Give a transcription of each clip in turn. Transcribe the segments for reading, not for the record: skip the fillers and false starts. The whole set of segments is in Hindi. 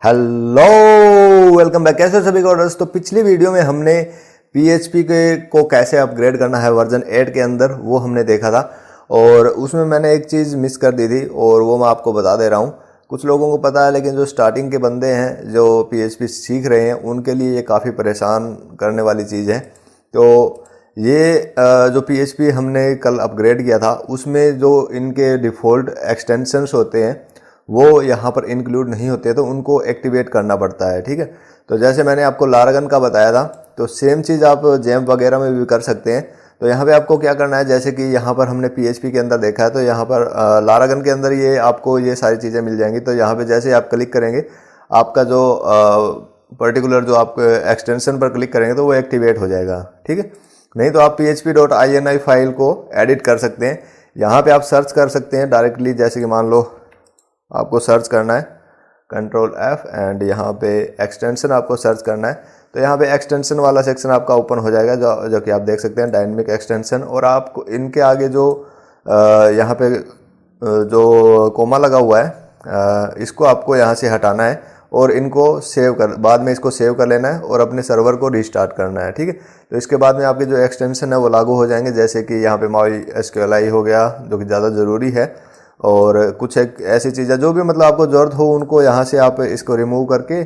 Hello, welcome back. कैसे हो सभी कोडर्स। तो पिछली वीडियो में हमने पीएचपी को कैसे अपग्रेड करना है वर्जन 8 के अंदर वो हमने देखा था, और उसमें मैंने एक चीज़ मिस कर दी थी और वो मैं आपको बता दे रहा हूँ। कुछ लोगों को पता है, लेकिन जो स्टार्टिंग के बंदे हैं जो पीएचपी सीख रहे हैं उनके लिए ये काफ़ी परेशान करने वाली चीज़ है। तो ये जो पीएचपी हमने कल अपग्रेड किया था उसमें जो इनके डिफ़ॉल्ट एक्सटेंशंस होते हैं वो यहाँ पर इंक्लूड नहीं होते, तो उनको एक्टिवेट करना पड़ता है। ठीक है, तो जैसे मैंने आपको लारागन का बताया था, तो सेम चीज़ आप जैम्प वगैरह में भी कर सकते हैं। तो यहाँ पे आपको क्या करना है, जैसे कि यहाँ पर हमने पीएचपी के अंदर देखा है, तो यहाँ पर लारागन के अंदर ये आपको ये सारी चीज़ें मिल जाएंगी। तो यहाँ पे जैसे आप क्लिक करेंगे, आपका जो पर्टिकुलर जो आप एक्सटेंशन पर क्लिक करेंगे तो वो एक्टिवेट हो जाएगा। ठीक है, नहीं तो आप php.ini फाइल को एडिट कर सकते हैं। यहाँ पे आप सर्च कर सकते हैं डायरेक्टली, जैसे कि मान लो आपको सर्च करना है कंट्रोल F एंड यहाँ पे एक्सटेंशन आपको सर्च करना है। तो यहाँ पे एक्सटेंशन वाला सेक्शन आपका ओपन हो जाएगा, जो कि आप देख सकते हैं डायनेमिक एक्सटेंशन। और आपको इनके आगे जो यहाँ पे जो कोमा लगा हुआ है इसको आपको यहाँ से हटाना है और इनको बाद में इसको सेव कर लेना है और अपने सर्वर को रिस्टार्ट करना है। ठीक है, तो इसके बाद में आपके जो एक्सटेंशन है वो लागू हो जाएंगे, जैसे कि यहाँ पे MySQLi हो गया जो कि ज़्यादा ज़रूरी है, और कुछ एक ऐसी चीज़ें जो भी मतलब आपको ज़रूरत हो उनको यहाँ से आप इसको रिमूव करके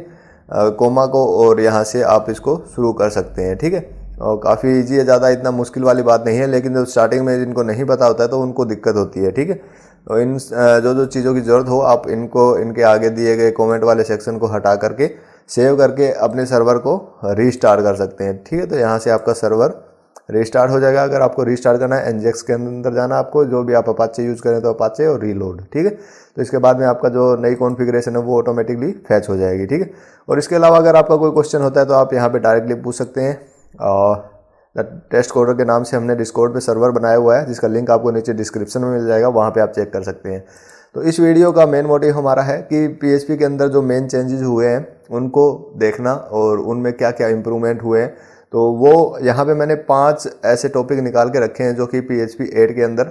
कोमा को, और यहाँ से आप इसको शुरू कर सकते हैं। ठीक है, और काफ़ी ईजी है, ज़्यादा इतना मुश्किल वाली बात नहीं है, लेकिन जब स्टार्टिंग में जिनको नहीं पता होता है तो उनको दिक्कत होती है। ठीक है, तो इन जो चीज़ों की ज़रूरत हो आप इनको इनके आगे दिए गए कमेंट वाले सेक्शन को हटा करके सेव करके अपने सर्वर को रीस्टार्ट कर सकते हैं। ठीक है, तो यहाँ से आपका सर्वर रिस्टार्ट हो जाएगा। अगर आपको रिस्टार्ट करना है एनजेक्स के अंदर जाना आपको, जो भी आप अपाचे यूज़ करें तो अपाचे और रीलोड। ठीक है, तो इसके बाद में आपका जो नई कॉन्फ़िगरेशन है वो ऑटोमेटिकली फैच हो जाएगी। ठीक है, और इसके अलावा अगर आपका कोई क्वेश्चन होता है तो आप यहाँ पे डायरेक्टली पूछ सकते हैं। और टेस्ट कोडर के नाम से हमने डिस्कॉर्ड पे सर्वर बनाया हुआ है, जिसका लिंक आपको नीचे डिस्क्रिप्शन में मिल जाएगा, वहाँ पर आप चेक कर सकते हैं। तो इस वीडियो का मेन मोटिव हमारा है कि पीएचपी के अंदर जो मेन चेंजेस हुए हैं उनको देखना और उनमें क्या क्या इम्प्रूवमेंट हुए हैं। तो वो यहाँ पे मैंने 5 ऐसे टॉपिक निकाल के रखे हैं जो कि PHP 8 के अंदर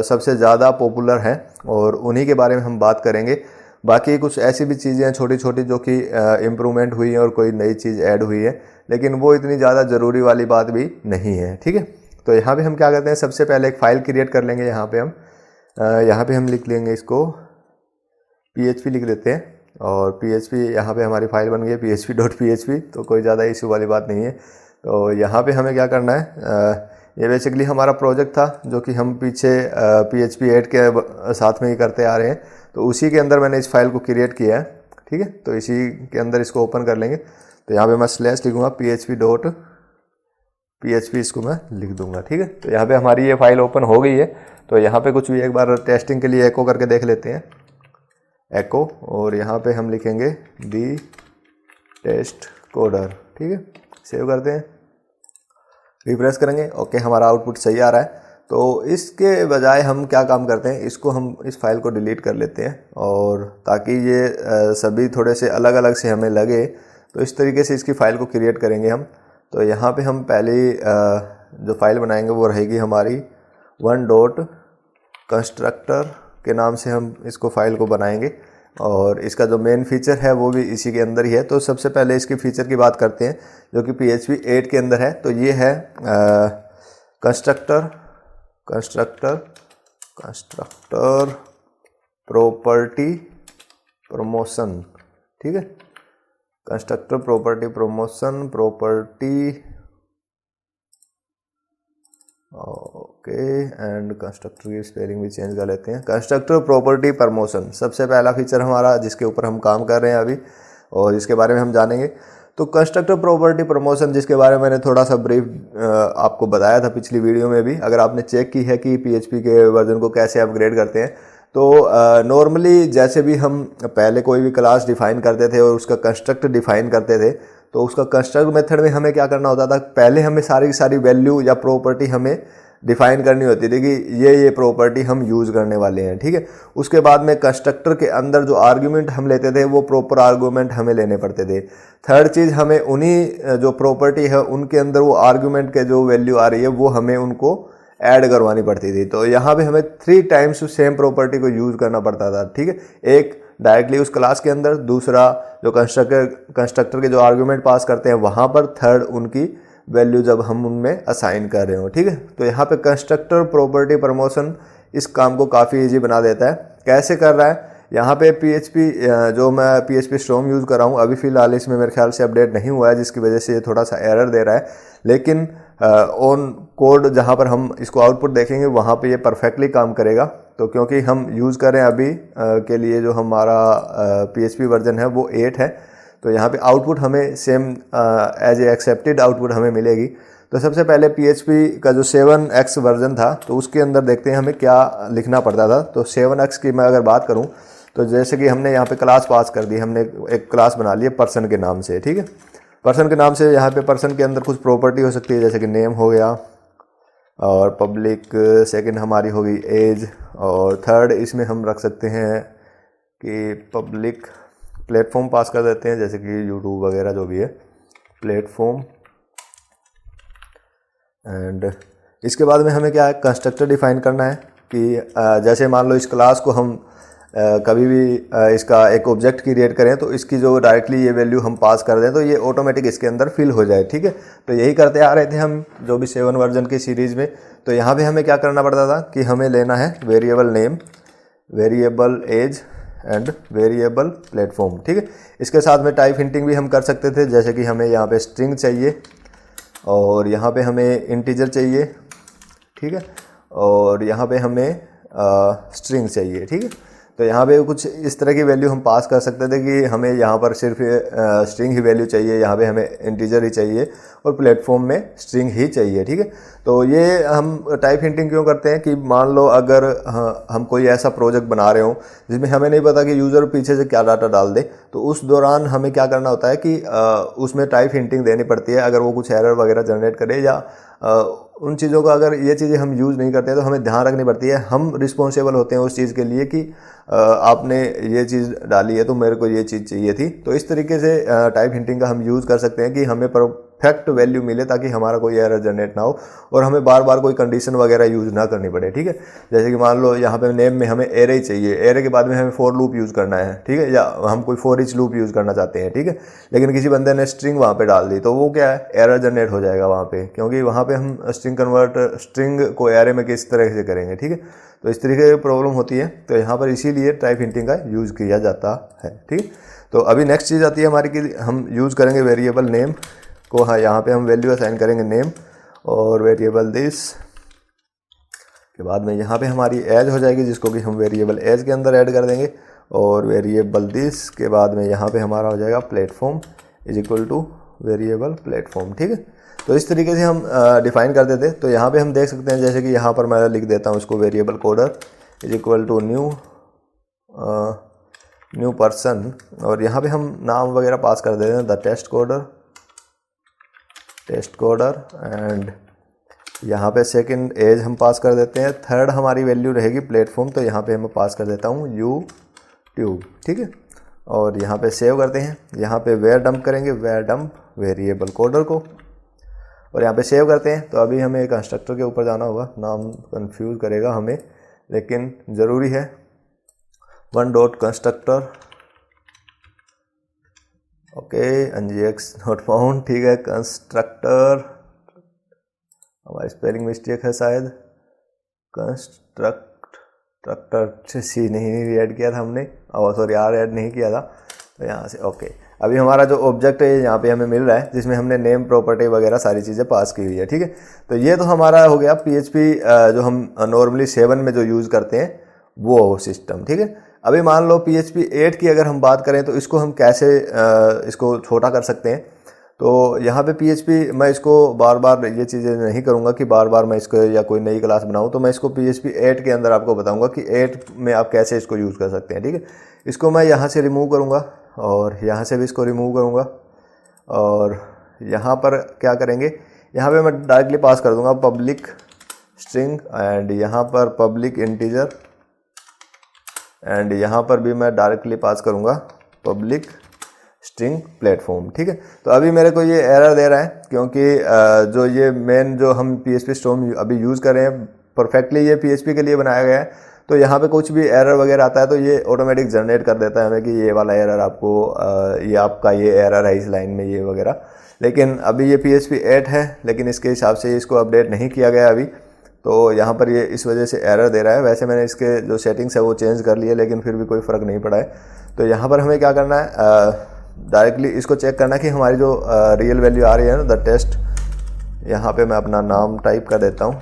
सबसे ज़्यादा पॉपुलर हैं, और उन्हीं के बारे में हम बात करेंगे। बाकी कुछ ऐसी भी चीज़ें हैं छोटी छोटी जो कि इम्प्रूवमेंट हुई हैं और कोई नई चीज़ ऐड हुई है, लेकिन वो इतनी ज़्यादा ज़रूरी वाली बात भी नहीं है। ठीक है, तो यहाँ पे हम क्या करते हैं, सबसे पहले एक फ़ाइल क्रिएट कर लेंगे। यहाँ पे हम लिख लेंगे, इसको PHP लिख देते हैं, और PHP यहाँ पे हमारी फाइल बन गई है php.php, तो कोई ज़्यादा इशू वाली बात नहीं है। तो यहाँ पे हमें क्या करना है, ये बेसिकली हमारा प्रोजेक्ट था जो कि हम पीछे PHP 8 के साथ में ही करते आ रहे हैं, तो उसी के अंदर मैंने इस फाइल को क्रिएट किया है। ठीक है, तो इसी के अंदर इसको ओपन कर लेंगे। तो यहाँ पर मैं स्लैश लिखूँगा php.php, इसको मैं लिख दूँगा। ठीक है, तो यहाँ पर हमारी ये फाइल ओपन हो गई है। तो यहाँ पर कुछ भी एक बार टेस्टिंग के लिए एको करके देख लेते हैं, एको, और यहाँ पे हम लिखेंगे दी टेस्ट कोडर। ठीक है, सेव करते हैं, रिफ्रेश करेंगे। ओके, हमारा आउटपुट सही आ रहा है। तो इसके बजाय हम क्या काम करते हैं, इसको हम इस फाइल को डिलीट कर लेते हैं, और ताकि ये सभी थोड़े से अलग अलग से हमें लगे, तो इस तरीके से इसकी फ़ाइल को क्रिएट करेंगे हम। तो यहाँ पे हम पहली जो फाइल बनाएंगे वो रहेगी हमारी one.constructor के नाम से हम इसको फाइल को बनाएंगे, और इसका जो मेन फीचर है वो भी इसी के अंदर ही है। तो सबसे पहले इसके फीचर की बात करते हैं जो कि PHP 8 के अंदर है। तो ये है कंस्ट्रक्टर प्रॉपर्टी प्रमोशन। ठीक है, constructor property promotion okay, and constructor की स्पेलिंग भी चेंज कर लेते हैं। कंस्ट्रक्टर प्रॉपर्टी प्रमोशन सबसे पहला फीचर हमारा जिसके ऊपर हम काम कर रहे हैं अभी, और इसके बारे में हम जानेंगे। तो कंस्ट्रक्टर प्रॉपर्टी प्रमोशन, जिसके बारे में मैंने थोड़ा सा ब्रीफ आपको बताया था पिछली वीडियो में भी, अगर आपने चेक की है कि PHP के वर्जन को कैसे अपग्रेड करते हैं, तो नॉर्मली जैसे भी हम पहले कोई भी क्लास डिफाइन करते थे और उसका कंस्ट्रक्ट डिफाइन करते थे, तो उसका कंस्ट्रक्ट मेथड में हमें क्या करना होता था, पहले हमें सारी की सारी वैल्यू या प्रॉपर्टी हमें डिफाइन करनी होती थी कि ये प्रॉपर्टी हम यूज़ करने वाले हैं। ठीक है, उसके बाद में कंस्ट्रक्टर के अंदर जो आर्गुमेंट हम लेते थे वो प्रॉपर आर्गुमेंट हमें लेने पड़ते थे। थर्ड चीज़, हमें उन्हीं जो प्रॉपर्टी है उनके अंदर वो आर्गुमेंट के जो वैल्यू आ रही है वो हमें उनको ऐड करवानी पड़ती थी। तो यहाँ पे हमें 3 टाइम्स सेम प्रॉपर्टी को यूज़ करना पड़ता था। ठीक है, एक डायरेक्टली उस क्लास के अंदर, दूसरा जो कंस्ट्रक्टर के जो आर्गुमेंट पास करते हैं वहाँ पर, थर्ड उनकी वैल्यू जब हम उनमें असाइन कर रहे हो। ठीक है, तो यहाँ पे कंस्ट्रक्टर प्रॉपर्टी प्रमोशन इस काम को काफ़ी इजी बना देता है। कैसे कर रहा है, यहाँ पे PHP जो मैं PHP स्टॉर्म यूज़ कर रहा हूँ, अभी फ़िलहाल इसमें मेरे ख्याल से अपडेट नहीं हुआ है, जिसकी वजह से ये थोड़ा सा एरर दे रहा है। लेकिन ऑन कोड जहाँ पर हम इसको आउटपुट देखेंगे वहाँ पे ये परफेक्टली काम करेगा। तो क्योंकि हम यूज़ कर रहे हैं अभी के लिए जो हमारा PHP वर्जन है वो 8 है, तो यहाँ पे आउटपुट हमें same as a expected output हमें मिलेगी। तो सबसे पहले PHP का जो 7x वर्जन था, तो उसके अंदर देखते हैं हमें क्या लिखना पड़ता था। तो 7x की मैं अगर बात करूं, तो जैसे कि हमने यहाँ पे क्लास पास कर दी, हमने एक क्लास बना ली है पर्सन के नाम से। ठीक है, पर्सन के नाम से यहाँ पे पर्सन के अंदर कुछ प्रॉपर्टी हो सकती है, जैसे कि नेम हो गया, और पब्लिक, सेकंड हमारी होगी एज, और थर्ड इसमें हम रख सकते हैं कि पब्लिक प्लेटफॉर्म पास कर देते हैं, जैसे कि यूट्यूब वगैरह जो भी है, प्लेटफॉर्म। एंड इसके बाद में हमें क्या है, कंस्ट्रक्टर डिफाइन करना है कि जैसे मान लो इस क्लास को हम कभी भी इसका एक ऑब्जेक्ट क्रिएट करें, तो इसकी जो डायरेक्टली ये वैल्यू हम पास कर दें तो ये ऑटोमेटिक इसके अंदर फिल हो जाए। ठीक है, तो यही करते आ रहे थे हम जो भी 7 वर्जन की सीरीज़ में। तो यहाँ पे हमें क्या करना पड़ता था कि हमें लेना है variable name, variable age and variable platform. ठीक है, इसके साथ में टाइप हिंटिंग भी हम कर सकते थे, जैसे कि हमें यहाँ पे स्ट्रिंग चाहिए और यहाँ पे हमें इंटीजर चाहिए। ठीक है, और यहाँ पे हमें स्ट्रिंग चाहिए। ठीक है, तो यहाँ पे कुछ इस तरह की वैल्यू हम पास कर सकते थे कि हमें यहाँ पर सिर्फ स्ट्रिंग ही वैल्यू चाहिए, यहाँ पे हमें इंटीजर ही चाहिए और प्लेटफॉर्म में स्ट्रिंग ही चाहिए। ठीक है, तो ये हम टाइप हिंटिंग क्यों करते हैं कि मान लो अगर हम कोई ऐसा प्रोजेक्ट बना रहे हो जिसमें हमें नहीं पता कि यूज़र पीछे से क्या डाटा डाल दे, तो उस दौरान हमें क्या करना होता है कि उसमें टाइप हिंटिंग देनी पड़ती है। अगर वो कुछ एरर वगैरह जनरेट करे या उन चीज़ों का अगर ये चीज़ें हम यूज़ नहीं करते हैं तो हमें ध्यान रखनी पड़ती है। हम रिस्पॉन्सिबल होते हैं उस चीज़ के लिए कि आपने ये चीज़ डाली है तो मेरे को ये चीज़ चाहिए थी। तो इस तरीके से टाइप हिंटिंग का हम यूज़ कर सकते हैं कि हमें परफेक्ट वैल्यू मिले ताकि हमारा कोई एरर जनरेट ना हो और हमें बार बार कोई कंडीशन वगैरह यूज़ ना करनी पड़े। ठीक है, जैसे कि मान लो यहाँ पे नेम में हमें एरे ही चाहिए, एरे के बाद में हमें फॉर लूप यूज़ करना है। ठीक है, या हम कोई फॉर ईच लूप यूज़ करना चाहते हैं। ठीक है, लेकिन किसी बंदे ने स्ट्रिंग वहाँ पे डाल दी तो वो क्या है, एरर जनरेट हो जाएगा वहाँ पे, क्योंकि वहाँ पे हम स्ट्रिंग को एरे में किस तरह से करेंगे। ठीक है, तो इस तरीके की प्रॉब्लम होती है। तो यहाँ पर इसीलिए टाइप हिंटिंग का यूज़ किया जाता है। ठीक, तो अभी नेक्स्ट चीज़ आती है हमारी कि हम यूज़ करेंगे वेरिएबल नेम को। हाँ, यहाँ पे हम वैल्यू असाइन करेंगे नेम और वेरिएबल दिस के बाद में यहाँ पे हमारी एज हो जाएगी, जिसको कि हम वेरिएबल एज के अंदर ऐड कर देंगे, और वेरिएबल दिस के बाद में यहाँ पे हमारा हो जाएगा platform is equal two variable platform. ठीक है, तो इस तरीके से हम डिफाइन कर देते। तो यहाँ पे हम देख सकते हैं, जैसे कि यहाँ पर मैं लिख देता हूँ इसको variable coder is equal to new person, और यहाँ पे हम नाम वगैरह पास कर देते हैं द टेस्ट कोडर, एंड यहाँ पे सेकंड एज हम पास कर देते हैं। थर्ड हमारी वैल्यू रहेगी प्लेटफॉर्म, तो यहाँ पे मैं पास कर देता हूँ यूट्यूब। ठीक है, और यहाँ पे सेव करते हैं। यहाँ पे वेयर डंप करेंगे, वेयर डंप वेरिएबल कोडर को, और यहाँ पे सेव करते हैं। तो अभी हमें कंस्ट्रक्टर के ऊपर जाना होगा, नाम कंफ्यूज करेगा हमें, लेकिन ज़रूरी है। One dot constructor, okay, ngx not found. ठीक है, कंस्ट्रक्टर, हमारी स्पेलिंग मिस्टेक है शायद, कंस्ट्रक्टर सी नहीं ऐड किया था हमने, और सॉरी आर ऐड नहीं किया था, तो यहाँ से ओके। अभी हमारा जो ऑब्जेक्ट है यहाँ पे हमें मिल रहा है, जिसमें हमने नेम प्रॉपर्टी वगैरह सारी चीज़ें पास की हुई है। ठीक है, तो ये तो हमारा हो गया PHP जो हम नॉर्मली 7 में जो यूज़ करते हैं वो सिस्टम। ठीक है, अभी मान लो PHP 8 की अगर हम बात करें तो इसको हम कैसे इसको छोटा कर सकते हैं। तो यहाँ पे PHP मैं इसको बार बार ये चीज़ें नहीं करूँगा कि बार बार मैं इसको या कोई नई क्लास बनाऊँ, तो मैं इसको PHP 8 के अंदर आपको बताऊँगा कि 8 में आप कैसे इसको यूज़ कर सकते हैं। ठीक है, इसको मैं यहाँ से रिमूव करूँगा और यहाँ से भी इसको रिमूव करूँगा, और यहाँ पर क्या करेंगे, यहाँ पे मैं डायरेक्टली पास कर दूँगा पब्लिक स्ट्रिंग, एंड यहाँ पर पब्लिक इंटीजर, एंड यहाँ पर भी मैं डायरेक्टली पास करूँगा पब्लिक स्ट्रिंग प्लेटफॉर्म। ठीक है, तो अभी मेरे को ये एरर दे रहा है क्योंकि जो ये मेन जो हम PHP स्टॉर्म अभी यूज़ कर रहे हैं परफेक्टली ये PHP के लिए बनाया गया है। तो यहाँ पे कुछ भी एरर वगैरह आता है तो ये ऑटोमेटिक जनरेट कर देता है हमें कि ये वाला एरर आपको ये आपका ये एरर है इस लाइन में ये वगैरह। लेकिन अभी ये PHP 8 है, लेकिन इसके हिसाब से इसको अपडेट नहीं किया गया अभी, तो यहाँ पर ये इस वजह से एरर दे रहा है। वैसे मैंने इसके जो सेटिंग्स है वो चेंज कर लिए, लेकिन फिर भी कोई फ़र्क नहीं पड़ा है। तो यहाँ पर हमें क्या करना है, डायरेक्टली इसको चेक करना है कि हमारी जो रियल वैल्यू आ रही है ना, द टेस्ट, यहाँ पे मैं अपना नाम टाइप कर देता हूँ,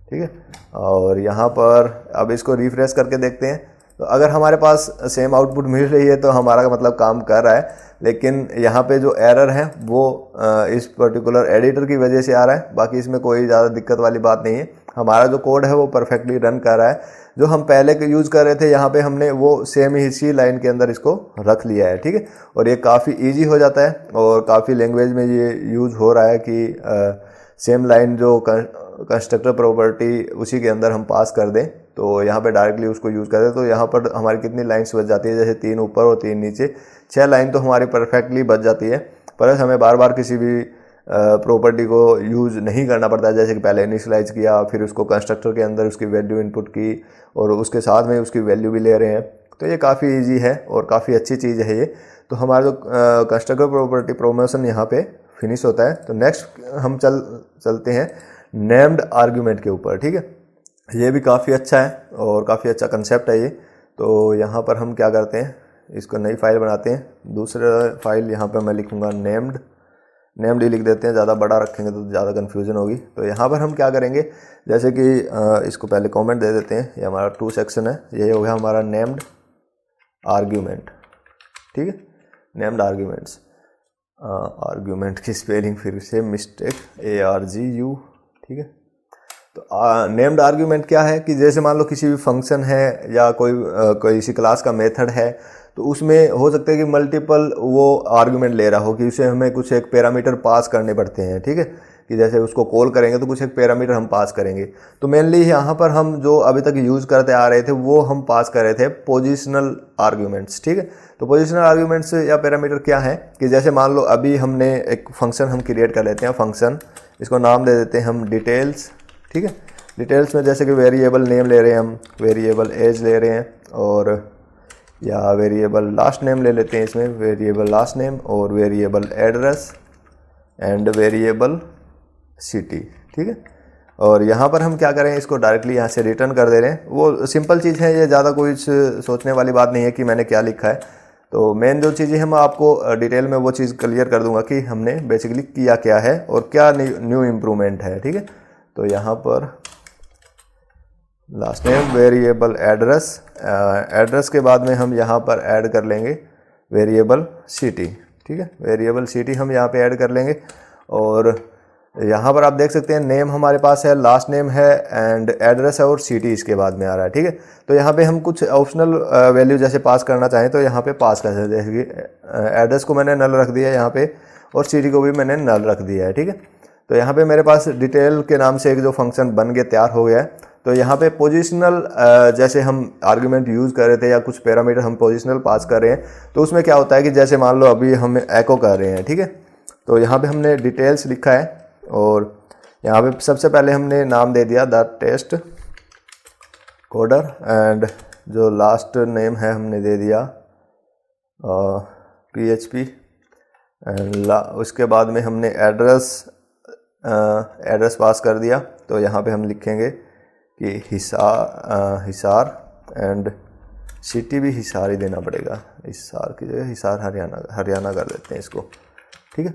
ठीक है। और यहाँ पर अब इसको रिफ्रेश करके देखते हैं, तो अगर हमारे पास सेम आउटपुट मिल रही है तो हमारा मतलब काम कर रहा है। लेकिन यहाँ पे जो एरर है वो इस पर्टिकुलर एडिटर की वजह से आ रहा है, बाकी इसमें कोई ज़्यादा दिक्कत वाली बात नहीं है। हमारा जो कोड है वो परफेक्टली रन कर रहा है। जो हम पहले के यूज़ कर रहे थे यहाँ पे हमने वो सेम ही इसी लाइन के अंदर इसको रख लिया है, ठीक है। और ये काफ़ी ईजी हो जाता है और काफ़ी लैंग्वेज में ये यूज़ हो रहा है कि सेम लाइन जो कंस्ट्रक्टर प्रॉपर्टी उसी के अंदर हम पास कर दें, तो यहाँ पे डायरेक्टली उसको यूज़ कर दें। तो यहाँ पर हमारी कितनी लाइन्स बच जाती है, जैसे 3 ऊपर और 3 नीचे, 6 लाइन तो हमारी परफेक्टली बच जाती है। पर हमें बार बार किसी भी प्रॉपर्टी को यूज़ नहीं करना पड़ता है, जैसे कि पहले इनिशियलाइज किया, फिर उसको कंस्ट्रक्टर के अंदर उसकी वैल्यू इनपुट की और उसके साथ में उसकी वैल्यू भी ले रहे हैं। तो ये काफ़ी ईजी है और काफ़ी अच्छी चीज़ है ये। तो हमारा जो कंस्ट्रक्टर प्रॉपर्टी प्रोमोशन यहाँ पे फिनिश होता है। तो नेक्स्ट हम चलते हैं नेम्ड आर्ग्यूमेंट के ऊपर, ठीक है। ये भी काफ़ी अच्छा है और काफ़ी अच्छा कंसेप्ट है ये। तो यहाँ पर हम क्या करते हैं, इसको नई फाइल बनाते हैं। दूसरा फाइल यहाँ पर मैं लिखूँगा नेम्ड ही लिख देते हैं, ज़्यादा बड़ा रखेंगे तो ज़्यादा कन्फ्यूजन होगी। तो यहाँ पर हम क्या करेंगे, जैसे कि इसको पहले कमेंट दे देते हैं। ये हमारा 2 सेक्शन है, ये हो गया हमारा नेम्ड आर्ग्यूमेंट, ठीक है। नेम्ड आर्ग्यूमेंट्स, आर्ग्यूमेंट की स्पेलिंग फिर से मिस्टेक, ARGU, ठीक है। तो नेम्ड आर्ग्यूमेंट क्या है कि जैसे मान लो किसी भी फंक्शन है या कोई किसी क्लास का मेथड है, तो उसमें हो सकता है कि मल्टीपल वो आर्ग्यूमेंट ले रहा हो कि उसे हमें कुछ एक पैरामीटर पास करने पड़ते हैं, ठीक है। कि जैसे उसको कॉल करेंगे तो कुछ एक पैरामीटर हम पास करेंगे। तो मेनली यहाँ पर हम जो अभी तक यूज़ करते आ रहे थे वो हम पास कर रहे थे पोजिशनल आर्ग्यूमेंट्स, ठीक है। तो पोजिशनल आर्ग्यूमेंट्स या पैरामीटर क्या है कि जैसे मान लो अभी हमने एक फंक्शन हम क्रिएट कर लेते हैं, फंक्शन, इसको नाम दे देते हैं हम डिटेल्स, ठीक है। डिटेल्स में जैसे कि वेरिएबल नेम ले रहे हैं हम, वेरिएबल एज ले रहे हैं, और या वेरिएबल लास्ट नेम ले लेते हैं इसमें, वेरिएबल लास्ट नेम, और variable address and variable city, ठीक है। और यहाँ पर हम क्या करें, इसको डायरेक्टली यहाँ से रिटर्न कर दे रहे हैं। वो सिंपल चीज़ है, ये ज़्यादा कोई सोचने वाली बात नहीं है कि मैंने क्या लिखा है। तो मेन जो चीज़ें हम आपको डिटेल में वो चीज़ क्लियर कर दूंगा कि हमने बेसिकली किया क्या है और क्या न्यू इम्प्रूवमेंट है, ठीक है। तो यहाँ पर last name, variable address, address के बाद में हम यहाँ पर ऐड कर लेंगे वेरिएबल सिटी, ठीक है। वेरिएबल सिटी हम यहाँ पे ऐड कर लेंगे। और यहाँ पर आप देख सकते हैं नेम हमारे पास है, लास्ट नेम है एंड एड्रेस है और सिटी इसके बाद में आ रहा है, ठीक है। तो यहाँ पे हम कुछ ऑप्शनल वैल्यू जैसे पास करना चाहें तो यहाँ पे पास कर सकते हैं, जैसे कि एड्रेस को मैंने नल रख दिया है यहाँ पे और सिटी को भी मैंने नल रख दिया है, ठीक है। तो यहाँ पे मेरे पास डिटेल के नाम से एक जो फंक्शन बन के तैयार हो गया है। तो यहाँ पे पोजिशनल जैसे हम आर्ग्यूमेंट यूज़ कर रहे थे या कुछ पैरामीटर हम पोजिशनल पास कर रहे हैं, तो उसमें क्या होता है कि जैसे मान लो अभी हम एको कर रहे हैं, ठीक है। तो यहाँ पे हमने डिटेल्स लिखा है और यहाँ पे सबसे पहले हमने नाम दे दिया द टेस्ट कोडर एंड जो लास्ट नेम है हमने दे दिया PHP एंड उसके बाद में हमने एड्रेस पास कर दिया। तो यहाँ पे हम लिखेंगे कि हिसार एंड सिटी भी हिसार ही देना पड़ेगा, हिसार की जगह हिसार हरियाणा कर देते हैं इसको, ठीक है।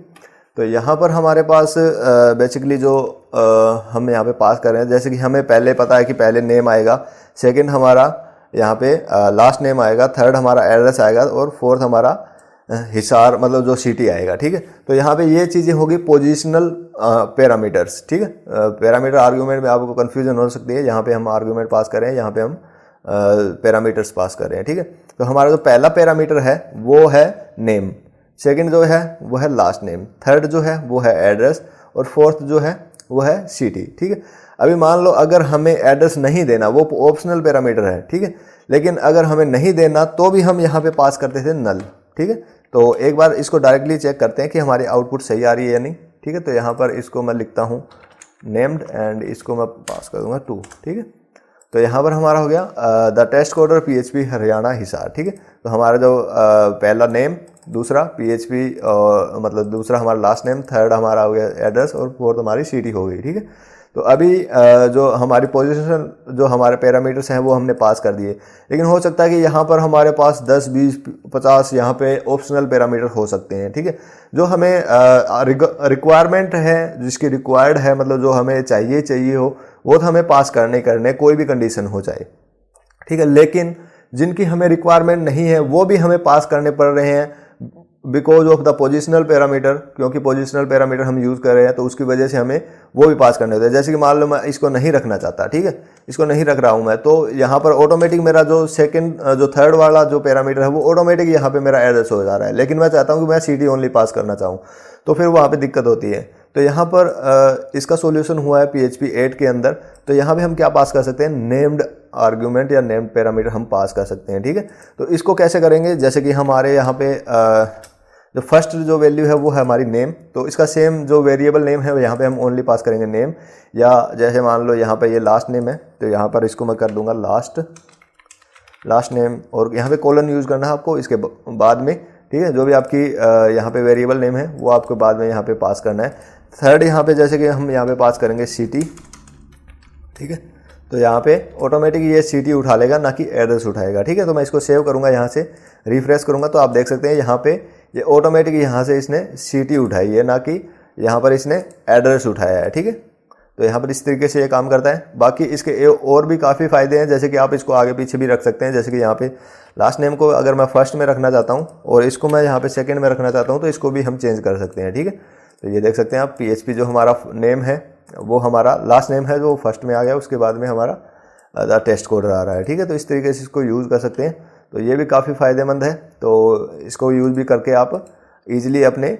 तो यहाँ पर हमारे पास बेसिकली जो हम यहाँ पे पास कर रहे हैं, जैसे कि हमें पहले पता है कि पहले नेम आएगा, सेकंड हमारा यहाँ पे लास्ट नेम आएगा, थर्ड हमारा एड्रेस आएगा और फोर्थ हमारा हिसार मतलब जो सिटी आएगा, ठीक है। तो यहाँ पे ये चीज़ें होगी पोजिशनल पैरामीटर्स, ठीक है। पैरामीटर आर्ग्यूमेंट में आपको कन्फ्यूजन हो सकती है, यहाँ पे हम आर्ग्यूमेंट पास कर रहे हैं, यहाँ पे हम पैरामीटर्स पास कर रहे हैं, ठीक है। तो हमारा जो पहला पैरामीटर है वो है नेम, सेकंड जो है वो है लास्ट नेम, थर्ड जो है वो है एड्रेस और फोर्थ जो है वो है सिटी, ठीक है। अभी मान लो अगर हमें एड्रेस नहीं देना, वो ऑप्शनल पैरामीटर है, ठीक है, लेकिन अगर हमें नहीं देना तो भी हम यहाँ पे पास करते थे नल, ठीक है। तो एक बार इसको डायरेक्टली चेक करते हैं कि हमारी आउटपुट सही आ रही है या नहीं, ठीक है। तो यहाँ पर इसको मैं लिखता हूँ नेम्ड एंड इसको मैं पास कर दूंगा 2, ठीक है। तो यहाँ पर हमारा हो गया the test coder PHP Haryana Hisar, ठीक है। तो हमारा जो पहला नेम, दूसरा PHP मतलब दूसरा हमारा लास्ट नेम, थर्ड हमारा हो गया एड्रेस और फोर्थ हमारी सिटी हो गई, ठीक है। तो अभी जो हमारी पोजीशन, जो हमारे पैरामीटर्स हैं वो हमने पास कर दिए, लेकिन हो सकता है कि यहाँ पर हमारे पास 10, 20, 50 यहाँ पे ऑप्शनल पैरामीटर हो सकते हैं, ठीक है। जो हमें रिक्वायरमेंट है, जिसकी रिक्वायर्ड है, मतलब जो हमें चाहिए हो, वो तो हमें पास करने कोई भी कंडीशन हो जाए, ठीक है। लेकिन जिनकी हमें रिक्वायरमेंट नहीं है वो भी हमें पास करने पड़ रहे हैं because of the positional parameter, क्योंकि पोजिशनल पैरामीटर हम यूज़ कर रहे हैं तो उसकी वजह से हमें वो भी पास करने होते हैं। जैसे कि मान लो मैं इसको नहीं रखना चाहता, ठीक है, इसको नहीं रख रहा हूँ मैं, तो यहाँ पर ऑटोमेटिक मेरा जो थर्ड वाला जो पैरामीटर है वो ऑटोमेटिक यहाँ पे मेरा एड्रेस हो जा रहा है, लेकिन मैं चाहता हूँ कि मैं सिटी ओनली पास करना चाहूँ, तो फिर वहाँ पे दिक्कत होती है। तो यहाँ पर इसका सॉल्यूशन हुआ है PHP 8 के अंदर। तो यहाँ पे हम क्या पास कर सकते हैं, नेम्ड आर्ग्यूमेंट या नेम्ड पैरामीटर हम पास कर सकते हैं, ठीक है। तो इसको कैसे करेंगे, जैसे कि हमारे यहाँ पे जो फर्स्ट जो वैल्यू है वो है हमारी नेम, तो इसका सेम जो वेरिएबल नेम है यहाँ पे हम ओनली पास करेंगे नेम, या जैसे मान लो यहाँ पे ये लास्ट नेम है तो यहाँ पर इसको मैं कर दूंगा लास्ट नेम, और यहाँ पे कॉलन यूज़ करना है आपको इसके बाद में, ठीक है। जो भी आपकी यहाँ पे वेरिएबल नेम है वो आपको बाद में यहाँ पे पास करना है। थर्ड यहाँ पे जैसे कि हम यहाँ पे पास करेंगे सिटी, ठीक है। तो यहाँ पे ऑटोमेटिक ये सिटी उठा लेगा, ना कि एड्रेस उठाएगा, ठीक है। तो मैं इसको सेव करूँगा, यहाँ से रिफ्रेश करूँगा तो आप देख सकते हैं यहाँ पे ये ऑटोमेटिक यहाँ से इसने सिटी उठाई है, ना कि यहाँ पर इसने एड्रेस उठाया है, ठीक है। तो यहाँ पर इस तरीके से ये काम करता है। बाकी इसके और भी काफ़ी फ़ायदे हैं, जैसे कि आप इसको आगे पीछे भी रख सकते हैं। जैसे कि यहाँ पे लास्ट नेम को अगर मैं फर्स्ट में रखना चाहता हूँ और इसको मैं यहाँ पे सेकंड में रखना चाहता हूँ तो इसको भी हम चेंज कर सकते हैं, ठीक है। तो ये देख सकते हैं आप PHP जो हमारा नेम है वो हमारा लास्ट नेम है जो फर्स्ट में आ गया, उसके बाद में हमारा द टेस्ट कोडर आ रहा है, ठीक है। तो इस तरीके से इसको यूज़ कर सकते हैं। तो ये भी काफ़ी फ़ायदेमंद है। तो इसको यूज़ भी करके आप ईजिली अपने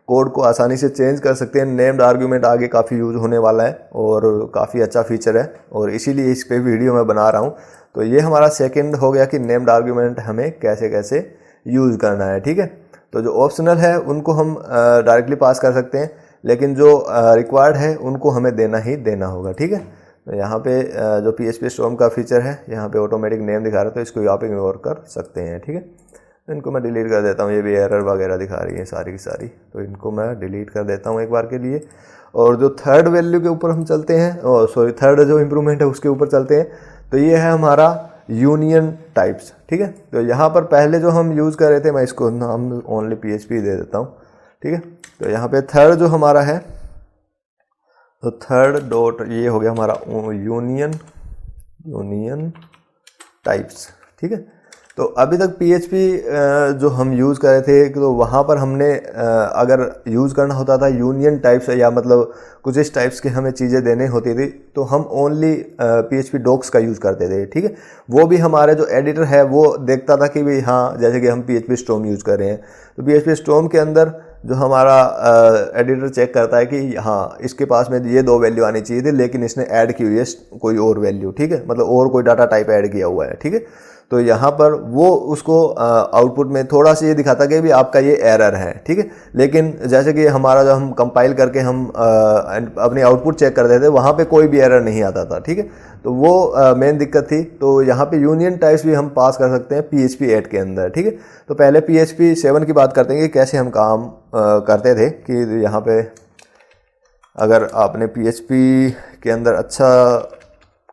कोड को आसानी से चेंज कर सकते हैं। नेम्ड आर्ग्यूमेंट आगे काफ़ी यूज़ होने वाला है और काफ़ी अच्छा फीचर है, और इसीलिए इस पे वीडियो मैं बना रहा हूँ। तो ये हमारा सेकंड हो गया कि नेम्ड आर्ग्यूमेंट हमें कैसे कैसे यूज़ करना है, ठीक है। तो जो ऑप्शनल है उनको हम डायरेक्टली पास कर सकते हैं, लेकिन जो रिक्वायर्ड है उनको हमें देना ही देना होगा, ठीक है। तो यहाँ पे जो PHP स्टॉर्म का फीचर है, यहाँ पे ऑटोमेटिक नेम दिखा रहा है तो इसको आप इग्नोर कर सकते हैं, ठीक है। तो इनको मैं डिलीट कर देता हूँ, ये भी एरर वगैरह दिखा रही है सारी की सारी, तो इनको मैं डिलीट कर देता हूँ एक बार के लिए। और जो थर्ड वैल्यू के ऊपर हम चलते हैं, थर्ड जो इम्प्रूवमेंट है उसके ऊपर चलते हैं। तो ये है हमारा यूनियन टाइप्स, ठीक है। तो यहाँ पर पहले जो हम यूज़ कर रहे थे, मैं इसको नाम ओनली PHP दे देता हूँ, ठीक है। तो यहाँ पे थर्ड जो हमारा है, तो थर्ड डॉट ये हो गया हमारा यूनियन टाइप्स, ठीक है। तो अभी तक PHP जो हम यूज़ कर रहे थे, तो वहाँ पर हमने अगर यूज़ करना होता था यूनियन टाइप्स, या मतलब कुछ इस टाइप्स के हमें चीज़ें देने होती थी, तो हम ओनली PHP डॉक्स का यूज़ करते थे, ठीक है। वो भी हमारे जो एडिटर है वो देखता था कि भाई हाँ, जैसे कि हम PHP स्टॉर्म यूज़ कर रहे हैं, तो PHP स्टॉर्म के अंदर जो हमारा एडिटर चेक करता है कि हाँ, इसके पास में ये 2 वैल्यू आनी चाहिए थी, लेकिन इसने ऐड की हुई है कोई और वैल्यू, ठीक है, मतलब और कोई डाटा टाइप ऐड किया हुआ है, ठीक है। तो यहाँ पर वो उसको आउटपुट में थोड़ा सा ये दिखाता कि भी आपका ये एरर है, ठीक है। लेकिन जैसे कि हमारा जो हम कंपाइल करके हम अपनी आउटपुट चेक करते थे, वहाँ पे कोई भी एरर नहीं आता था, ठीक है। तो वो मेन दिक्कत थी। तो यहाँ पे यूनियन टाइप्स भी हम पास कर सकते हैं PHP 8 के अंदर, ठीक है। तो पहले PHP 7 की बात करते हैं कि कैसे हम काम करते थे। कि यहाँ पे अगर आपने PHP के अंदर अच्छा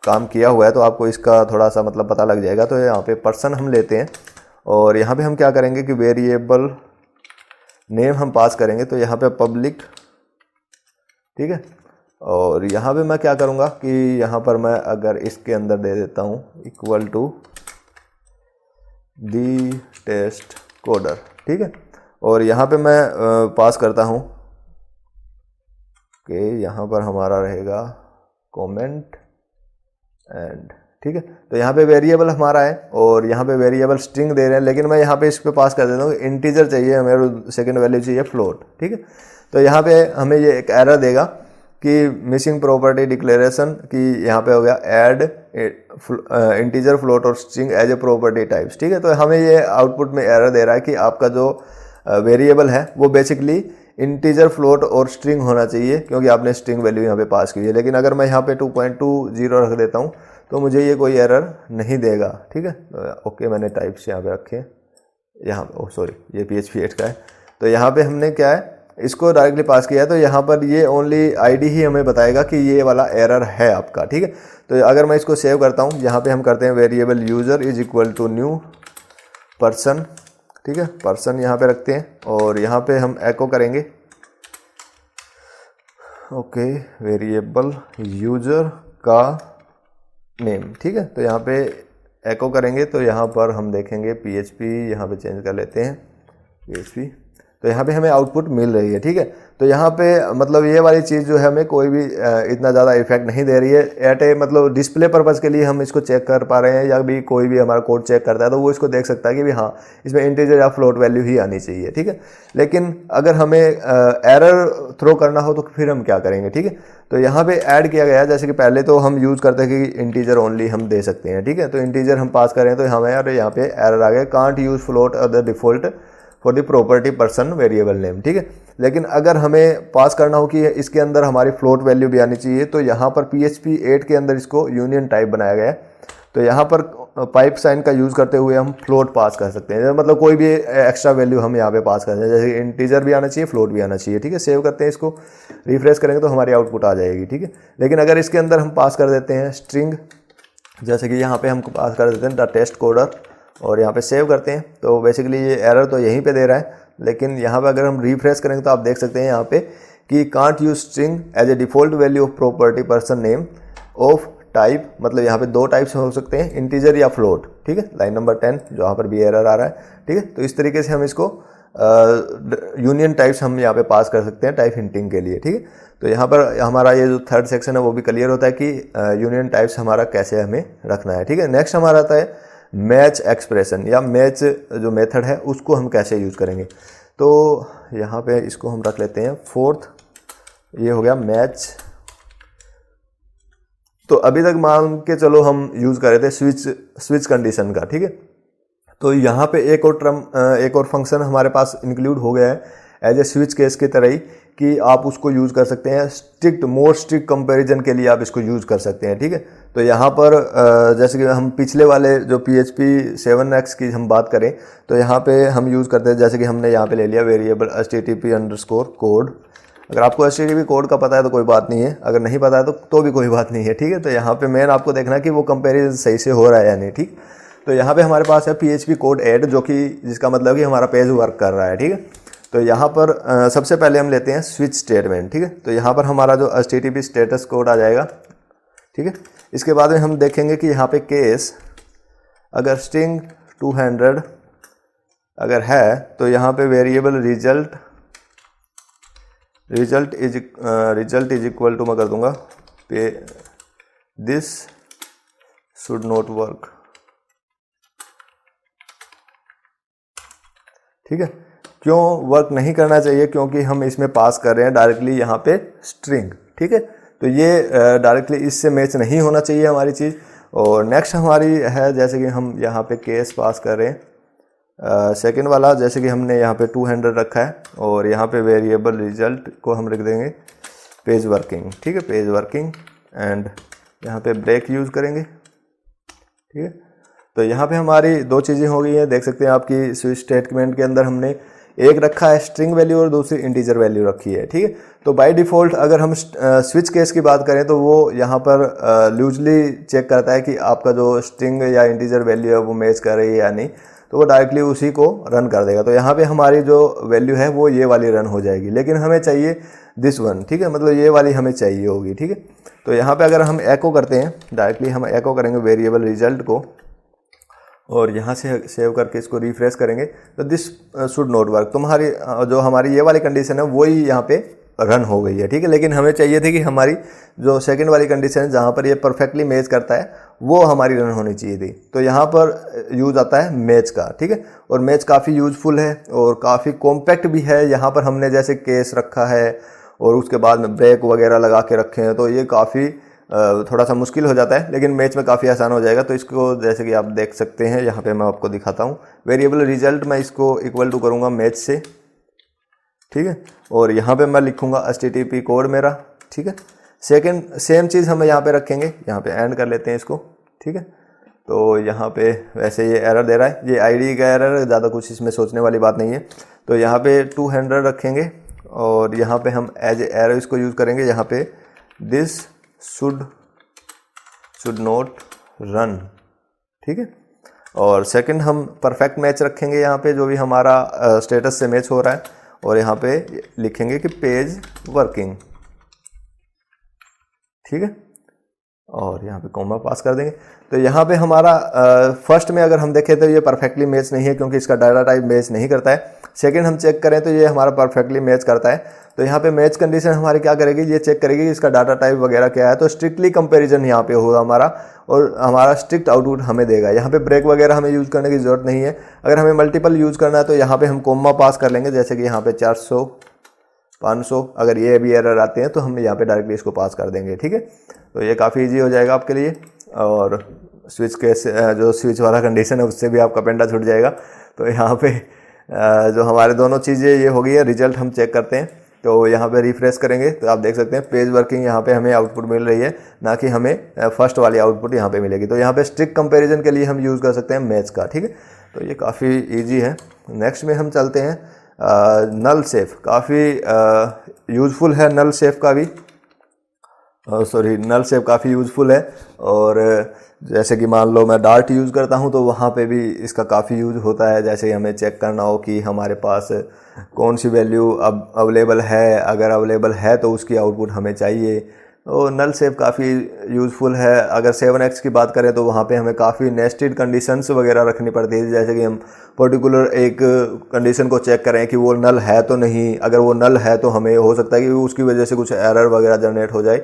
काम किया हुआ है तो आपको इसका थोड़ा सा मतलब पता लग जाएगा। तो यहाँ पे पर्सन हम लेते हैं और यहाँ पे हम क्या करेंगे कि वेरिएबल नेम हम पास करेंगे। तो यहाँ पे पब्लिक, ठीक है। और यहाँ पे मैं क्या करूँगा कि यहाँ पर मैं अगर इसके अंदर दे देता हूँ equal to the test coder, ठीक है। और यहाँ पे मैं पास करता हूँ कि यहाँ पर हमारा रहेगा कमेंट एंड, ठीक है। तो यहाँ पे वेरिएबल हमारा है और यहाँ पे वेरिएबल स्ट्रिंग दे रहे हैं, लेकिन मैं यहाँ पे इस पे पास कर देता हूँ इंटीजर चाहिए हमें, सेकंड वैल्यू चाहिए फ्लोट, ठीक है। तो यहाँ पे हमें ये एक एरर देगा कि मिसिंग प्रॉपर्टी डिक्लेरेशन, कि यहाँ पे हो गया ऐड इंटीजर फ्लोट और string as a property types, ठीक है। तो हमें ये आउटपुट में एरर दे रहा है कि आपका जो वेरिएबल है वो बेसिकली इंटीजर, फ्लोट और स्ट्रिंग होना चाहिए, क्योंकि आपने स्ट्रिंग वैल्यू यहाँ पे पास की है। लेकिन अगर मैं यहाँ पे 2.20 रख देता हूँ तो मुझे ये कोई एरर नहीं देगा, ठीक है। तो ओके, मैंने टाइप्स यहाँ पे रखे, यहाँ पे सॉरी ये PHP 8 का है। तो यहाँ पे हमने क्या है, इसको डायरेक्टली पास किया है, तो यहाँ पर ये ओनली आईडी ही हमें बताएगा कि ये वाला एरर है आपका, ठीक है। तो अगर मैं इसको सेव करता हूँ, यहाँ पे हम करते हैं variable user is equal to new person, ठीक है, पर्सन यहाँ पे रखते हैं और यहाँ पे हम एको करेंगे, ओके, वेरिएबल यूज़र का नेम, ठीक है। तो यहाँ पे एको करेंगे तो यहाँ पर हम देखेंगे PHP, यहाँ पे चेंज कर लेते हैं PHP, तो यहाँ पे हमें आउटपुट मिल रही है, ठीक है। तो यहाँ पे मतलब ये वाली चीज़ जो है हमें कोई भी इतना ज़्यादा इफेक्ट नहीं दे रही है। एट ए मतलब डिस्प्ले पर्पज़ के लिए हम इसको चेक कर पा रहे हैं, या भी कोई भी हमारा कोड चेक करता है तो वो इसको देख सकता है कि भी हाँ इसमें इंटीजर या फ्लोट वैल्यू ही आनी चाहिए, ठीक है। लेकिन अगर हमें एरर थ्रो करना हो तो फिर हम क्या करेंगे, ठीक है। तो यहाँ पे ऐड किया गया है, जैसे कि पहले तो हम यूज़ करते हैं कि इंटीजर ओनली हम दे सकते हैं, ठीक है। तो इंटीजर हम पास करें तो हमें यहाँ पे एरर आ गया, can't use float other default for the property person variable name, ठीक है। लेकिन अगर हमें पास करना हो कि इसके अंदर हमारी फ्लोट वैल्यू भी आनी चाहिए, तो यहाँ पर PHP 8 के अंदर इसको यूनियन टाइप बनाया गया है। तो यहाँ पर पाइप साइन का यूज़ करते हुए हम फ्लोट पास कर सकते हैं, मतलब कोई भी एक्स्ट्रा वैल्यू हम यहाँ पे पास कर सकते हैं, जैसे इंटीजर भी आना चाहिए, फ्लोट भी आना चाहिए, ठीक है। सेव करते हैं इसको, रिफ्रेश करेंगे तो हमारी आउटपुट आ जाएगी, ठीक है। लेकिन अगर इसके अंदर हम पास कर देते हैं स्ट्रिंग, जैसे कि यहाँ पे हम पास कर देते हैं द टेस्ट कोडर और यहाँ पे सेव करते हैं, तो बेसिकली ये एरर तो यहीं पे दे रहा है। लेकिन यहाँ पे अगर हम रिफ्रेश करेंगे तो आप देख सकते हैं यहाँ पे कि can't use string as a default value of property person name of type, मतलब यहाँ पे दो टाइप्स हो सकते हैं, इंटीजर या फ्लोट, ठीक है। लाइन नंबर 10 जहाँ पर भी एरर आ रहा है, ठीक है। तो इस तरीके से हम इसको यूनियन टाइप्स हम यहाँ पे पास कर सकते हैं टाइप हिंटिंग के लिए, ठीक है। तो यहाँ पर हमारा ये जो थर्ड सेक्शन है वो भी क्लियर होता है कि यूनियन टाइप्स हमारा कैसे हमें रखना है, ठीक है। नेक्स्ट हमारा आता है मैच एक्सप्रेशन या मैच जो मेथड है उसको हम कैसे यूज़ करेंगे। तो यहाँ पे इसको हम रख लेते हैं फोर्थ, ये हो गया मैच। तो अभी तक मान के चलो हम यूज़ कर रहे थे स्विच कंडीशन का, ठीक है। तो यहाँ पे एक और फंक्शन हमारे पास इंक्लूड हो गया है एज ए स्विच केस की तरह ही, कि आप उसको यूज़ कर सकते हैं मोर स्ट्रिक्ट कंपैरिजन के लिए आप इसको यूज़ कर सकते हैं, ठीक है। तो यहाँ पर जैसे कि हम पिछले वाले जो PHP 7x की हम बात करें तो यहाँ पे हम यूज़ करते हैं, जैसे कि हमने यहाँ पे ले लिया वेरिएबल http_कोड। अगर आपको http कोड का पता है तो कोई बात नहीं है, अगर नहीं पता है तो भी कोई बात नहीं है, ठीक है। तो यहाँ पे मेन आपको देखना है कि वो कंपेरिजन सही से हो रहा है या नहीं, ठीक। तो यहाँ पे हमारे पास है PHP कोड ऐड, जो कि जिसका मतलब कि हमारा पेज वर्क कर रहा है, ठीक है। तो यहाँ पर सबसे पहले हम लेते हैं स्विच स्टेटमेंट, ठीक है। तो यहाँ पर हमारा जो http स्टेटस कोड आ जाएगा, ठीक है। इसके बाद में हम देखेंगे कि यहाँ पे केस अगर स्ट्रिंग 200 अगर है तो यहाँ पे variable result is equal to मैं कर दूंगा पे दिस शुड नॉट वर्क, ठीक है। क्यों वर्क नहीं करना चाहिए? क्योंकि हम इसमें पास कर रहे हैं डायरेक्टली यहाँ पे स्ट्रिंग, ठीक है। तो ये डायरेक्टली इससे मैच नहीं होना चाहिए हमारी चीज़। और नेक्स्ट हमारी है, जैसे कि हम यहाँ पे केस पास कर रहे हैं सेकंड वाला, जैसे कि हमने यहाँ पे 200 रखा है और यहाँ पे वेरिएबल रिजल्ट को हम लिख देंगे पेज वर्किंग, ठीक है, पेज वर्किंग। एंड यहाँ पे ब्रेक यूज़ करेंगे, ठीक है। तो यहाँ पे हमारी दो चीज़ें हो गई हैं, देख सकते हैं आपकी स्विच स्टेटमेंट के अंदर हमने एक रखा है स्ट्रिंग वैल्यू और दूसरी इंटीजर वैल्यू रखी है, ठीक है। तो बाय डिफ़ॉल्ट अगर हम स्विच केस की बात करें तो वो यहाँ पर लूजली चेक करता है कि आपका जो स्ट्रिंग या इंटीजर वैल्यू है वो मैच कर रही है या नहीं, तो वो डायरेक्टली उसी को रन कर देगा। तो यहाँ पे हमारी जो वैल्यू है वो ये वाली रन हो जाएगी, लेकिन हमें चाहिए दिस वन, ठीक है, मतलब ये वाली हमें चाहिए होगी, ठीक है। तो यहाँ पे अगर हम एको करते हैं, डायरेक्टली हम एको करेंगे वेरिएबल रिजल्ट को और यहाँ से सेव करके इसको रिफ्रेश करेंगे तो दिस शुड नॉट वर्क, तुम्हारी जो हमारी ये वाली कंडीशन है वही यहाँ पे रन हो गई है, ठीक है। लेकिन हमें चाहिए थी कि हमारी जो सेकंड वाली कंडीशन है जहाँ पर ये परफेक्टली मैच करता है वो हमारी रन होनी चाहिए थी। तो यहाँ पर यूज़ आता है मैच का, ठीक है। और मैच काफ़ी यूज़फुल है और काफ़ी कॉम्पैक्ट भी है। यहाँ पर हमने जैसे केस रखा है और उसके बाद में ब्रेक वगैरह लगा के रखे हैं, तो ये काफ़ी थोड़ा सा मुश्किल हो जाता है, लेकिन मैच में काफ़ी आसान हो जाएगा। तो इसको जैसे कि आप देख सकते हैं यहाँ पे मैं आपको दिखाता हूँ, वेरिएबल रिजल्ट मैं इसको इक्वल टू करूँगा मैच से, ठीक है। और यहाँ पे मैं लिखूँगा HTTP कोड मेरा, ठीक है। सेकंड सेम चीज़ हम यहाँ पे रखेंगे, यहाँ पे एंड कर लेते हैं इसको, ठीक है। तो यहाँ पे वैसे ये एरर दे रहा है, ये आईडी का एरर है, ज़्यादा कुछ इसमें सोचने वाली बात नहीं है। तो यहाँ पे 200 रखेंगे और यहाँ पे हम एज एरर इसको यूज़ करेंगे, यहाँ पे दिस शुड नॉट रन, ठीक है। और सेकंड हम परफेक्ट मैच रखेंगे यहाँ पे, जो भी हमारा स्टेटस से मैच हो रहा है, और यहाँ पे लिखेंगे कि पेज वर्किंग, ठीक है। और यहाँ पे कॉमा पास कर देंगे। तो यहाँ पे हमारा फर्स्ट में अगर हम देखें तो ये परफेक्टली मैच नहीं है, क्योंकि इसका डाटा टाइप मैच नहीं करता है। सेकंड हम चेक करें तो ये हमारा परफेक्टली मैच करता है। तो यहाँ पे मैच कंडीशन हमारी क्या करेगी, ये चेक करेगी कि इसका डाटा टाइप वगैरह क्या है। तो स्ट्रिक्टली कंपेरिजन यहाँ पे होगा हमारा, और हमारा स्ट्रिक्ट आउटपुट हमें देगा। यहाँ पे ब्रेक वगैरह हमें यूज़ करने की ज़रूरत नहीं है। अगर हमें मल्टीपल यूज़ करना है तो यहाँ पे हम कॉमा पास कर लेंगे, जैसे कि यहाँ पे 400 500 अगर ये भी एरर आते हैं तो हम यहाँ पे डायरेक्टली इसको पास कर देंगे, ठीक है। तो ये काफ़ी इजी हो जाएगा आपके लिए। और स्विच के जो स्विच वाला कंडीशन है उससे भी आपका पेंडा छूट जाएगा। तो यहाँ पे जो हमारे दोनों चीज़ें ये हो गई है, रिजल्ट हम चेक करते हैं। तो यहाँ पे रिफ्रेश करेंगे तो आप देख सकते हैं पेज वर्किंग यहाँ पे हमें आउटपुट मिल रही है, ना कि हमें फर्स्ट वाली आउटपुट यहाँ पे मिलेगी। तो यहाँ पे स्ट्रिक्ट कंपैरिजन के लिए हम यूज़ कर सकते हैं मैच का, ठीक है। तो ये काफ़ी ईजी है। नेक्स्ट में हम चलते हैं नल सेफ, काफ़ी यूज़फुल है नल सेफ का भी, नल सेफ काफ़ी यूज़फुल है। और जैसे कि मान लो मैं डार्ट यूज़ करता हूँ तो वहाँ पे भी इसका काफ़ी यूज़ होता है। जैसे हमें चेक करना हो कि हमारे पास कौन सी वैल्यू अब अवेलेबल है, अगर अवेलेबल है तो उसकी आउटपुट हमें चाहिए। तो नल सेफ काफ़ी यूज़फुल है। अगर 7x की बात करें तो वहाँ पे हमें काफ़ी नेस्टेड कंडीशंस वगैरह रखनी पड़ती है। जैसे कि हम पर्टिकुलर एक कंडीशन को चेक करें कि वो नल है तो नहीं, अगर वो नल है तो हमें हो सकता है कि उसकी वजह से कुछ एरर वगैरह जनरेट हो जाए।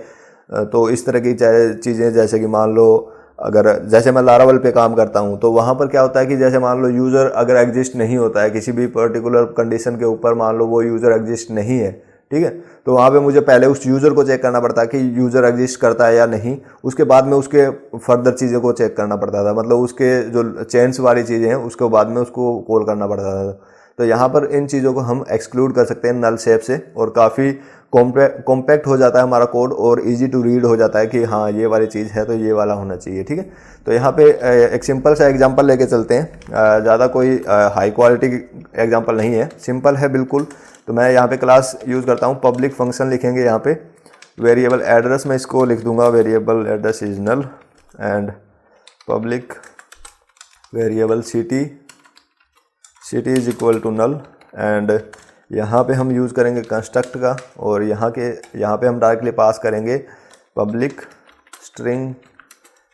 तो इस तरह की चीज़ें, जैसे कि मान लो अगर जैसे मैं लारावल पे काम करता हूँ तो वहाँ पर क्या होता है कि जैसे मान लो यूज़र अगर एग्जिस्ट नहीं होता है किसी भी पर्टिकुलर कंडीशन के ऊपर, मान लो वो यूज़र एग्जिस्ट नहीं है, ठीक है। तो वहाँ पे मुझे पहले उस यूज़र को चेक करना पड़ता है कि यूज़र एग्जिस्ट करता है या नहीं, उसके बाद में उसके फर्दर चीज़ों को चेक करना पड़ता था। मतलब उसके जो चेंस वाली चीज़ें हैं उसके बाद में उसको कॉल करना पड़ता था। तो यहाँ पर इन चीज़ों को हम एक्सक्लूड कर सकते हैं नल सेफ से, और काफ़ी कॉम्पैक्ट हो जाता है हमारा कोड, और इजी टू रीड हो जाता है कि हाँ ये वाली चीज़ है तो ये वाला होना चाहिए, ठीक है। तो यहाँ पे एक सिंपल सा एग्जांपल लेके चलते हैं। ज़्यादा कोई हाई क्वालिटी एग्जांपल नहीं है, सिंपल है बिल्कुल। तो मैं यहाँ पे क्लास यूज़ करता हूँ, पब्लिक फंक्शन लिखेंगे यहाँ पे, वेरिएबल एड्रेस मैं इसको लिख दूंगा, variable address is null, and public variable city is equal to null. And यहाँ पे हम यूज़ करेंगे कंस्ट्रक्ट का, और यहाँ पे हम डायरेक्टली पास करेंगे पब्लिक स्ट्रिंग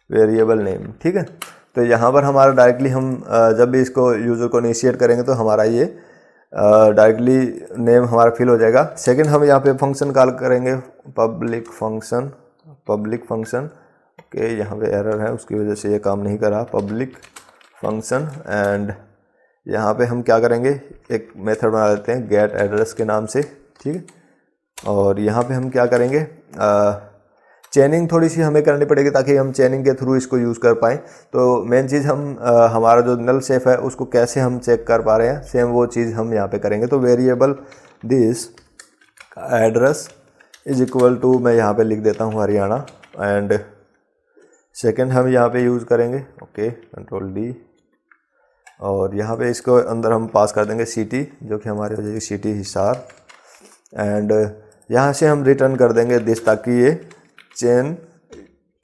वेरिएबल नेम, ठीक है। तो यहाँ पर हमारा डायरेक्टली हम जब भी इसको यूज़र को इनिशिएट करेंगे तो हमारा ये डायरेक्टली नेम हमारा फिल हो जाएगा। सेकंड हम यहाँ पे फंक्शन कॉल करेंगे, पब्लिक फंक्शन ओके, यहाँ पे एरर है उसकी वजह से ये काम नहीं कर रहा, पब्लिक फंक्शन। एंड यहाँ पे हम क्या करेंगे, एक मेथड बना देते हैं गेट एड्रेस के नाम से, ठीक है। और यहाँ पे हम क्या करेंगे, चेनिंग थोड़ी सी हमें करनी पड़ेगी ताकि हम चेनिंग के थ्रू इसको यूज़ कर पाएँ। तो मेन चीज़ हम हमारा जो नल सेफ है उसको कैसे हम चेक कर पा रहे हैं, सेम वो चीज़ हम यहाँ पे करेंगे। तो variable this address is equal to, मैं यहाँ पे लिख देता हूँ हरियाणा, एंड सेकंड हम यहाँ पे यूज़ करेंगे ओके कंट्रोल डी, और यहाँ पे इसको अंदर हम पास कर देंगे सिटी, जो कि हमारी हो जाएगी सिटी हिसार। एंड यहाँ से हम रिटर्न कर देंगे दिस, ताकि ये चेन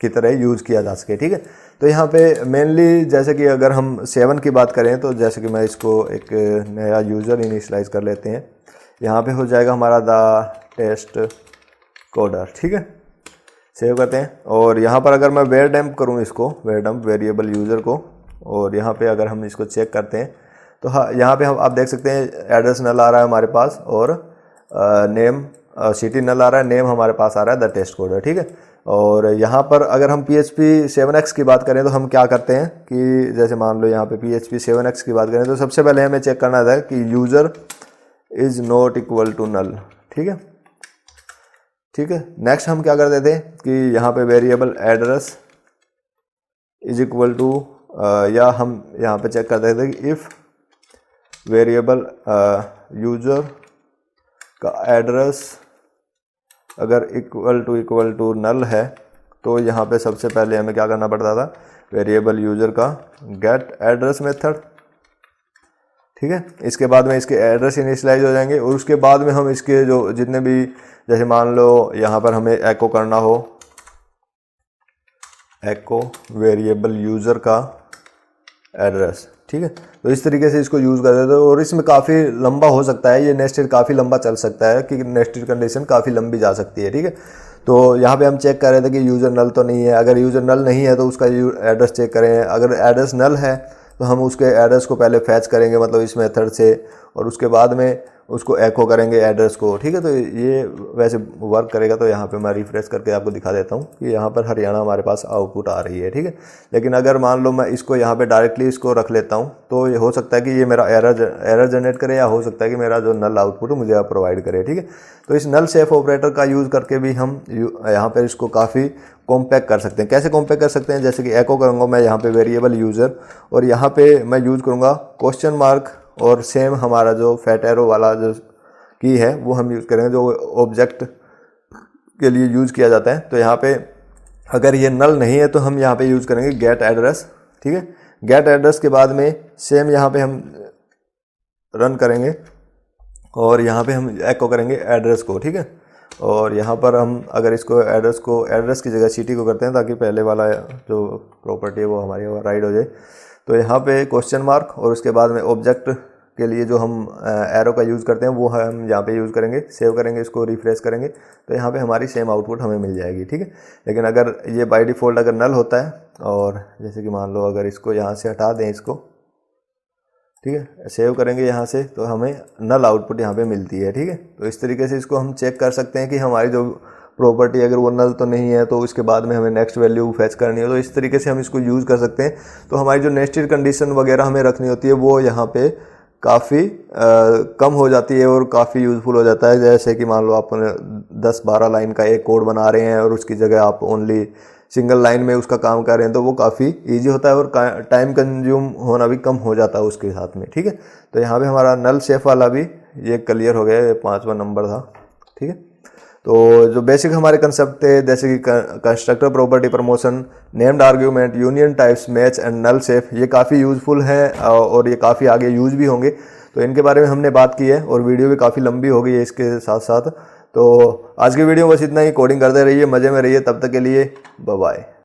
की तरह यूज़ किया जा सके, ठीक है। तो यहाँ पे मेनली जैसे कि अगर हम 7 की बात करें तो जैसे कि मैं इसको एक नया यूज़र इनिशियलाइज कर लेते हैं, यहाँ पे हो जाएगा हमारा द टेस्ट कोडर, ठीक है। सेव करते हैं, और यहाँ पर अगर मैं वेयर डंप करूँ इसको, वेयर डंप वेरिएबल यूज़र को, और यहाँ पे अगर हम इसको चेक करते हैं तो हाँ यहाँ पे हम आप देख सकते हैं एड्रेस नल आ रहा है हमारे पास, और नेम सिटी नल आ रहा है, नेम हमारे पास आ रहा है द टेस्ट कोडर, ठीक है। और यहाँ पर अगर हम PHP 7x की बात करें तो हम क्या करते हैं कि जैसे मान लो यहाँ पे PHP 7x की बात करें तो सबसे पहले हमें चेक करना था कि user is not equal to null, ठीक है, ठीक है। नेक्स्ट हम क्या कर देते हैं कि यहाँ पे variable address is equal to, या हम यहाँ पे चेक कर देते हैं कि इफ़ वेरिएबल यूज़र का एड्रेस अगर इक्वल टू नल है तो यहाँ पे सबसे पहले हमें क्या करना पड़ता था, वेरिएबल यूजर का गेट एड्रेस मेथड, ठीक है। इसके बाद में इसके एड्रेस इनिशियलाइज हो जाएंगे और उसके बाद में हम इसके जो जितने भी, जैसे मान लो यहाँ पर हमें एको करना हो, एको वेरिएबल यूजर का एड्रेस, ठीक है। तो इस तरीके से इसको यूज़ कर देते हो और इसमें काफ़ी लंबा हो सकता है, ये नेस्टेड काफ़ी लंबा चल सकता है कि नेस्टेड कंडीशन काफ़ी लंबी जा सकती है, ठीक है। तो यहाँ पे हम चेक कर रहे थे कि यूज़र नल तो नहीं है। अगर यूज़र नल नहीं है तो उसका एड्रेस चेक करें। अगर एड्रेस नल है तो हम उसके एड्रेस को पहले फैच करेंगे, मतलब इस मेथड से, और उसके बाद में उसको एको करेंगे एड्रेस को, ठीक है। तो ये वैसे वर्क करेगा। तो यहाँ पे मैं रिफ्रेश करके आपको दिखा देता हूँ कि यहाँ पर हरियाणा हमारे पास आउटपुट आ रही है, ठीक है। लेकिन अगर मान लो मैं इसको यहाँ पे डायरेक्टली इसको रख लेता हूँ तो ये हो सकता है कि ये मेरा एरर जनरेट करे, या हो सकता है कि मेरा जो नल आउटपुट मुझे आप प्रोवाइड करे, ठीक है। तो इस नल सेफ ऑपरेटर का यूज़ करके भी हम यहाँ पर इसको काफ़ी कॉम्पैक्ट कर सकते हैं। कैसे कॉम्पैक्ट कर सकते हैं, जैसे कि एको करूँगा मैं यहाँ पे वेरिएबल यूज़र, और यहाँ पे मैं यूज़ करूँगा क्वेश्चन मार्क, और सेम हमारा जो फैट एरो वाला जो की है वो हम यूज़ करेंगे जो ऑब्जेक्ट के लिए यूज़ किया जाता है। तो यहाँ पे अगर ये नल नहीं है तो हम यहाँ पे यूज़ करेंगे गेट एड्रेस, ठीक है। गेट एड्रेस के बाद में सेम यहाँ पे हम रन करेंगे और यहाँ पे हम एको करेंगे एड्रेस को, ठीक है। और यहाँ पर हम अगर इसको एड्रेस की जगह सिटी को करते हैं ताकि पहले वाला जो प्रॉपर्टी है वो हमारी राइड हो जाए। तो यहाँ पे क्वेश्चन मार्क और उसके बाद में ऑब्जेक्ट के लिए जो हम एरो का यूज़ करते हैं वो हम यहाँ पे यूज़ करेंगे। सेव करेंगे, इसको रिफ्रेश करेंगे तो यहाँ पे हमारी सेम आउटपुट हमें मिल जाएगी, ठीक है। लेकिन अगर ये बाय डिफ़ॉल्ट अगर नल होता है, और जैसे कि मान लो अगर इसको यहाँ से हटा दें इसको, ठीक है, सेव करेंगे यहाँ से तो हमें नल आउटपुट यहाँ पे मिलती है, ठीक है। तो इस तरीके से इसको हम चेक कर सकते हैं कि हमारी जो प्रॉपर्टी अगर वो नल तो नहीं है तो उसके बाद में हमें नेक्स्ट वैल्यू फैच करनी हो, तो इस तरीके से हम इसको यूज़ कर सकते हैं। तो हमारी जो नेस्टेड कंडीशन वगैरह हमें रखनी होती है वो यहाँ पे काफ़ी कम हो जाती है और काफ़ी यूज़फुल हो जाता है। जैसे कि मान लो आप 10-12 लाइन का एक कोड बना रहे हैं और उसकी जगह आप ओनली सिंगल लाइन में उसका काम कर रहे हैं तो वो काफ़ी इजी होता है और टाइम कंज्यूम होना भी कम हो जाता है उसके साथ में, ठीक है। तो यहाँ पे हमारा नल सेफ वाला भी ये क्लियर हो गया, ये 5वां नंबर था, ठीक है। तो जो बेसिक हमारे कंसेप्ट थे जैसे कि constructor property promotion, named argument, union types, match and null safe, ये काफ़ी यूज़फुल है और ये काफ़ी आगे यूज भी होंगे। तो इनके बारे में हमने बात की है और वीडियो भी काफ़ी लंबी हो गई है इसके साथ साथ। तो आज की वीडियो बस इतना ही। कोडिंग करते रहिए, मज़े में रहिए, तब तक के लिए बाय बाय।